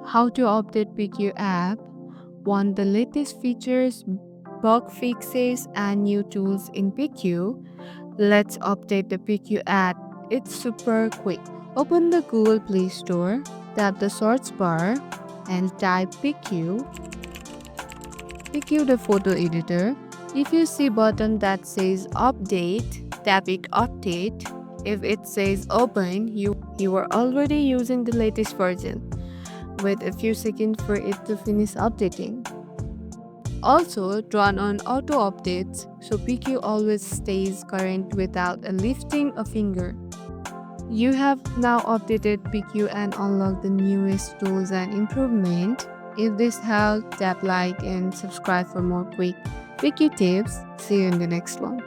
How to update PickU app? Want the latest features, bug fixes, and new tools in PickU? Let's update the PickU app. It's super quick. Open the Google Play Store, tap the search bar, and type PickU the photo editor. If you see button that says update, tap it update. If it says open, you are already using the latest version. Wait a few seconds for it to finish updating. Also, turn on auto updates so PickU always stays current without lifting a finger. You have now updated PickU and unlocked the newest tools and improvement. If this helped, tap like and subscribe for more quick PickU tips. See you in the next one.